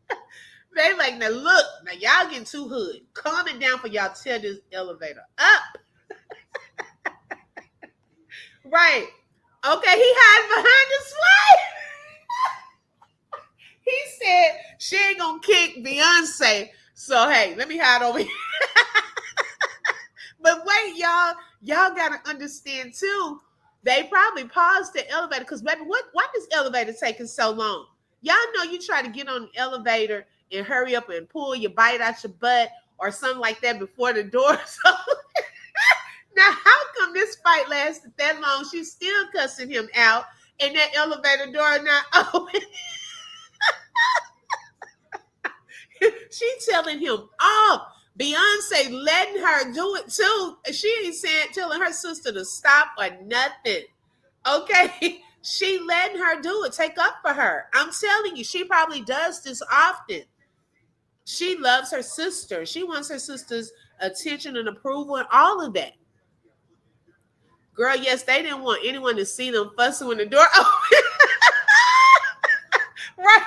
S1: God. They like, now look, now y'all getting too hood. Calm it down for y'all tear this elevator up. Right. Okay, he hiding behind his wife. He said she ain't gonna kick Beyonce. So hey, let me hide over here. But wait, y'all gotta understand too. They probably paused the elevator because baby, why this elevator taking so long? Y'all know you try to get on the elevator and hurry up and pull your bite out your butt or something like that before the doors open. Now, how come this fight lasted that long? She's still cussing him out, and that elevator door not open. She telling him off. Beyonce letting her do it too. She ain't telling her sister to stop or nothing. Okay, she letting her do it. Take up for her. I'm telling you, she probably does this often. She loves her sister. She wants her sister's attention and approval and all of that. Girl, yes, they didn't want anyone to see them fussing when the door opened. Right.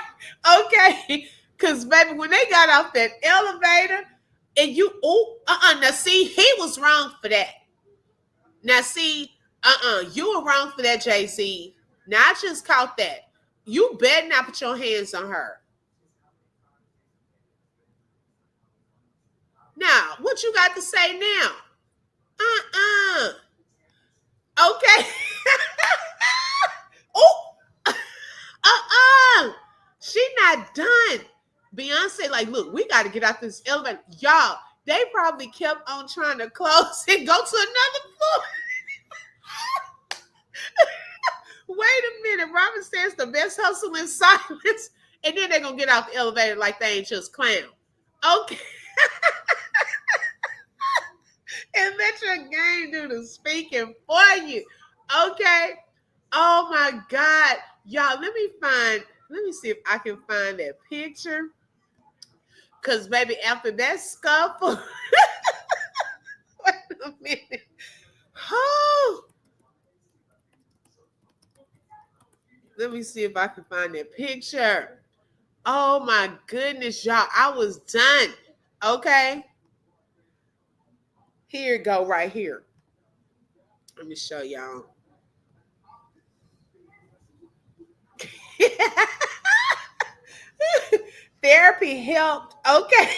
S1: Okay. Because, baby, when they got off that elevator and you, now see, he was wrong for that. Now, see, you were wrong for that, JC. Now, I just caught that. You better not put your hands on her. Now, what you got to say now? Okay. Oh, she not done. Beyonce, like, look, we got to get out this elevator. Y'all, they probably kept on trying to close and go to another floor. Wait a minute. Robin says the best hustle in silence. And then they're going to get out the elevator like they ain't just clown. Okay. And let your game do the speaking for you. Okay. Oh my God. Y'all, let me see if I can find that picture. Because, baby, after that scuffle, wait a minute. Oh. Let me see if I can find that picture. Oh my goodness, y'all. I was done. Okay. Here it go right here. Let me show y'all. Therapy helped. Okay.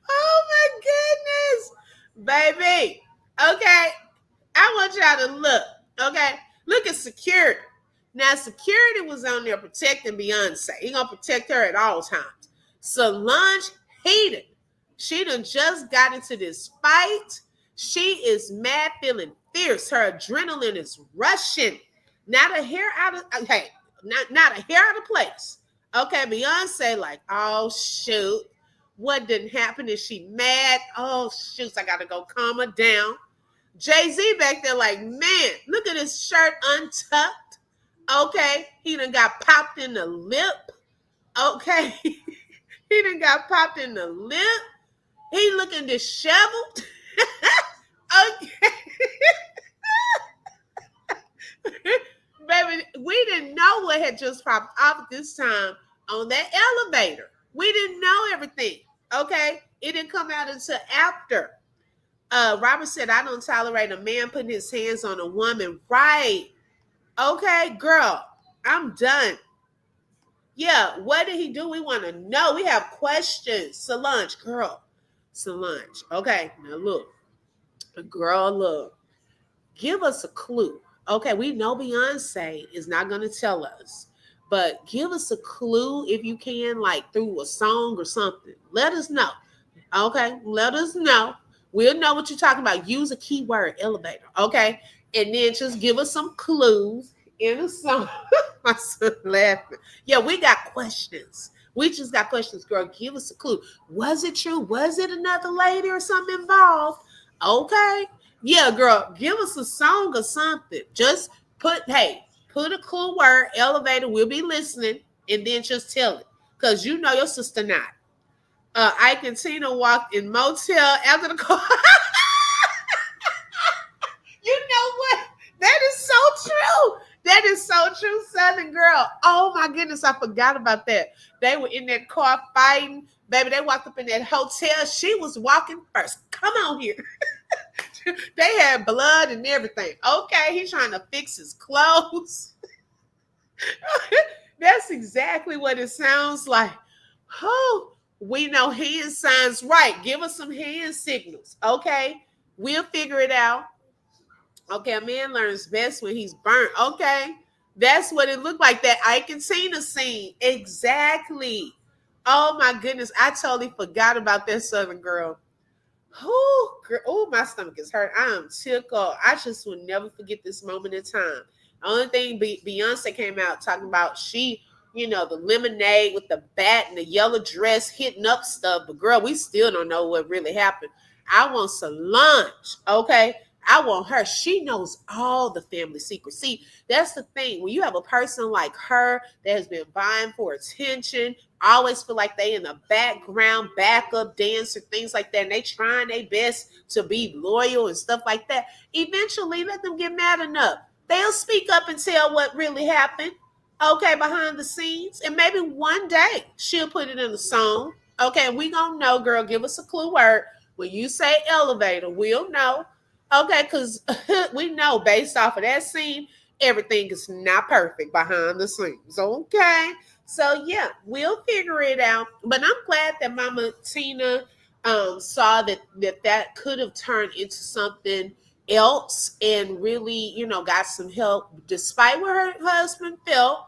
S1: Oh my goodness. Baby. Okay. I want y'all to look. Okay. Look at security. Now, security was on there protecting Beyonce. He gonna protect her at all times. Solange hated. She done just got into this fight. She is mad, feeling fierce. Her adrenaline is rushing. Not a hair out of not a hair out of place. Okay, Beyonce like, oh shoot. What didn't happen? Is she mad? Oh shoot, I gotta go calm her down. Jay-Z back there like, man, look at his shirt untucked. Okay, he done got popped in the lip. Okay, he done got popped in the lip. He looking disheveled. Okay. Baby, we didn't know what had just popped off this time on that elevator. We didn't know everything. Okay, it didn't come out until after. Robert said, I don't tolerate a man putting his hands on a woman. Right. Okay, girl, I'm done. Yeah, what did he do? We want to know. We have questions. Solange, girl. Solange. Okay, now look. Girl, look. Give us a clue. Okay, we know Beyonce is not going to tell us. But give us a clue if you can, like through a song or something. Let us know. Okay, let us know. We'll know what you're talking about. Use a keyword, elevator. Okay, and then just give us some clues in a song. My son laughing. Yeah, we got questions. We just got questions, girl. Give us a clue. Was it true? Was it another lady or something involved? Okay. Yeah, girl, give us a song or something. Just put a clue word, elevator. We'll be listening, and then just tell it. Because you know your sister not. Ike and Tina walked in motel after the call. You know what? That is so true. That is so true, Southern girl. Oh my goodness, I forgot about that. They were in that car fighting. Baby, they walked up in that hotel. She was walking first. Come on here. They had blood and everything. Okay, he's trying to fix his clothes. That's exactly what it sounds like. Oh, we know hand signs, right? Give us some hand signals. Okay, we'll figure it out. Okay, a man learns best when he's burnt. Okay, that's what it looked like. That I can see the scene exactly. Oh my goodness, I totally forgot about that Southern girl. Oh, my stomach is hurt. I am tickled. I just will never forget this moment in time. The only thing Beyonce came out talking about, she, the lemonade with the bat and the yellow dress hitting up stuff. But girl, we still don't know what really happened. I want Solange, okay? I want her. She knows all the family secrets. See, that's the thing. When you have a person like her that has been vying for attention, always feel like they in the background, backup dancer, things like that, and they trying their best to be loyal and stuff like that. Eventually, let them get mad enough. They'll speak up and tell what really happened, okay, behind the scenes. And maybe one day she'll put it in a song. Okay, we gonna know, girl. Give us a clue word. When you say elevator, we'll know. Okay, because we know based off of that scene, everything is not perfect behind the scenes. Okay. So yeah, we'll figure it out. But I'm glad that Mama Tina saw that could have turned into something else and really, got some help despite what her husband felt.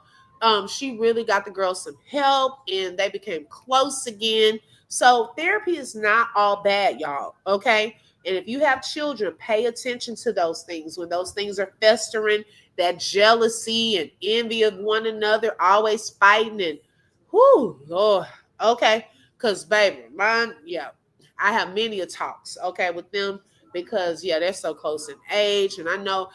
S1: She really got the girl some help and they became close again. So therapy is not all bad, y'all. Okay. And if you have children, pay attention to those things. When those things are festering, that jealousy and envy of one another, always fighting and whoo, Lord. Okay. Cause baby, mine, yeah. I have many a talks, okay, with them because yeah, they're so close in age. And I know,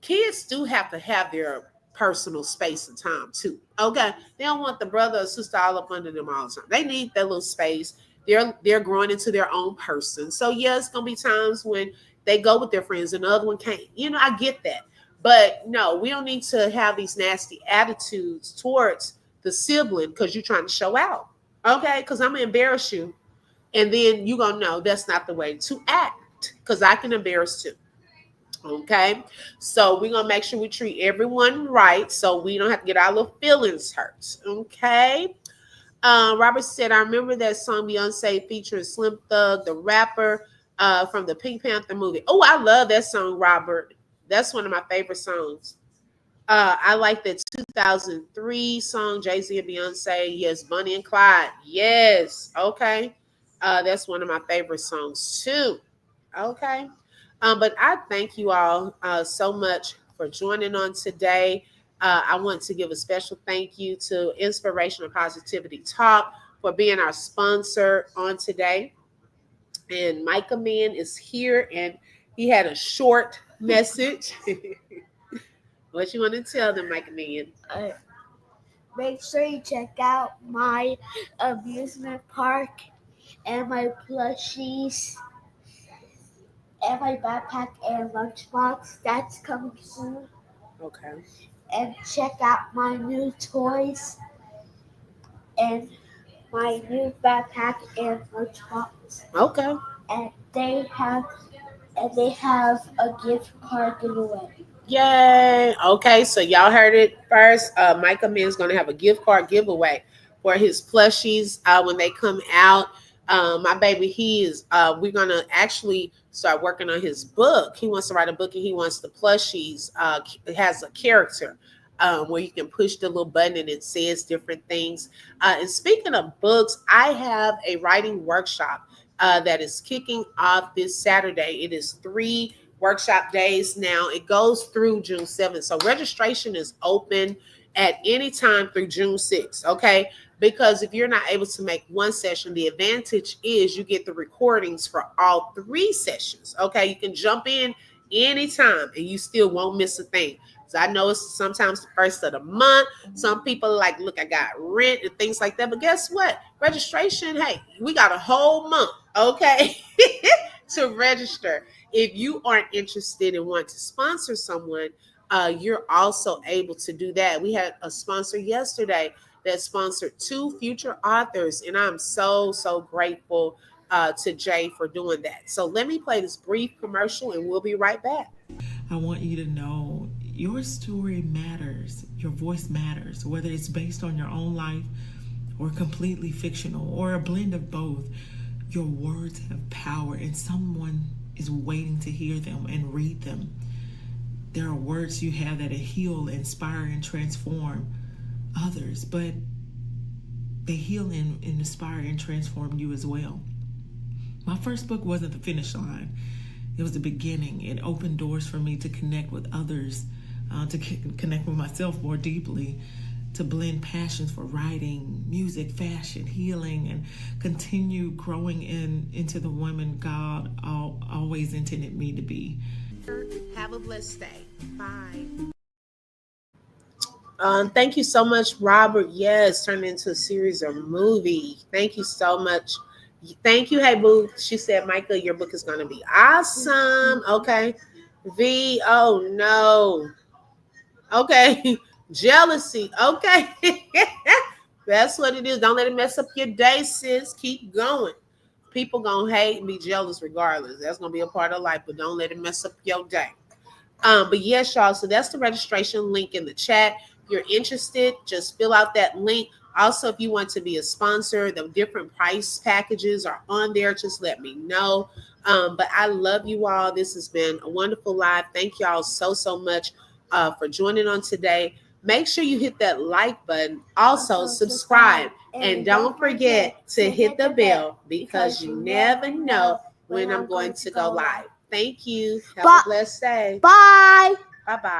S1: kids do have to have their personal space and time too. Okay. They don't want the brother or sister all up under them all the time. They need that little space. They're growing into their own person. So yeah, it's gonna be times when they go with their friends and the other one can't. I get that. But no, we don't need to have these nasty attitudes towards the sibling because you're trying to show out. Okay, because I'm gonna embarrass you. And then you're gonna know that's not the way to act. Because I can embarrass too. Okay. So we're gonna make sure we treat everyone right so we don't have to get our little feelings hurt. Okay. Robert said, I remember that song Beyonce featuring Slim Thug, the rapper, from the Pink Panther movie. Oh, I love that song, Robert. That's one of my favorite songs. I like the 2003 song, Jay-Z and Beyonce. Yes, Bonnie and Clyde. Yes. Okay. That's one of my favorite songs too. Okay. But I thank you all so much for joining on today. I want to give a special thank you to Inspiration and Positivity Talk for being our sponsor on today. And Micah Man is here and he had a short message. What you want to tell them, Micah Man?
S4: Make sure you check out my amusement park and my plushies and my backpack and lunchbox. That's coming soon.
S1: Okay.
S4: And check out my new toys and my new backpack and lunchbox.
S1: Okay.
S4: And they have a gift card giveaway.
S1: Yay. Okay, so y'all heard it first. Micah Man's going to have a gift card giveaway for his plushies when they come out. My baby, we're going to actually start working on his book. He wants to write a book and he wants the plushies. It has a character where you can push the little button and it says different things. And speaking of books, I have a writing workshop that is kicking off this Saturday. It is 3 workshop days now. It goes through June 7th. So registration is open at any time through June 6th. Okay. Because if you're not able to make one session, the advantage is you get the recordings for all 3 sessions. Okay. You can jump in anytime and you still won't miss a thing. So I know it's sometimes the first of the month. Some people are like, look, I got rent and things like that. But guess what? Registration, hey, we got a whole month, okay, to register. If you aren't interested and want to sponsor someone, you're also able to do that. We had a sponsor yesterday that sponsored 2 future authors, and I'm so, so grateful to Jay for doing that. So let me play this brief commercial, and we'll be right back.
S5: I want you to know your story matters. Your voice matters, whether it's based on your own life or completely fictional or a blend of both. Your words have power and someone is waiting to hear them and read them. There are words you have that heal, inspire, and transform others, but they heal and inspire and transform you as well. My first book wasn't the finish line. It was the beginning. It opened doors for me to connect with others, to connect with myself more deeply, to blend passions for writing, music, fashion, healing, and continue growing into the woman God always intended me to be.
S1: Have a blessed day. Bye. Thank you so much, Robert. Yes, turned into a series or movie. Thank you so much. Thank you. Hey, boo. She said, Michael, your book is going to be awesome. Okay. V, oh no. Okay. Jealousy. Okay. That's what it is. Don't let it mess up your day, sis. Keep going. People gonna hate and be jealous regardless. That's gonna be a part of life, but don't let it mess up your day. But yes, y'all, so that's the registration link in the chat. If you're interested, just fill out that link. Also, if you want to be a sponsor, the different price packages are on there. Just let me know. But I love you all. This has been a wonderful live. Thank y'all so much for joining on today. Make sure you hit that like button. Also, subscribe. And don't forget to hit the bell because you never know when I'm going to go live. Thank you. Have a blessed day.
S4: Bye.
S1: Bye bye.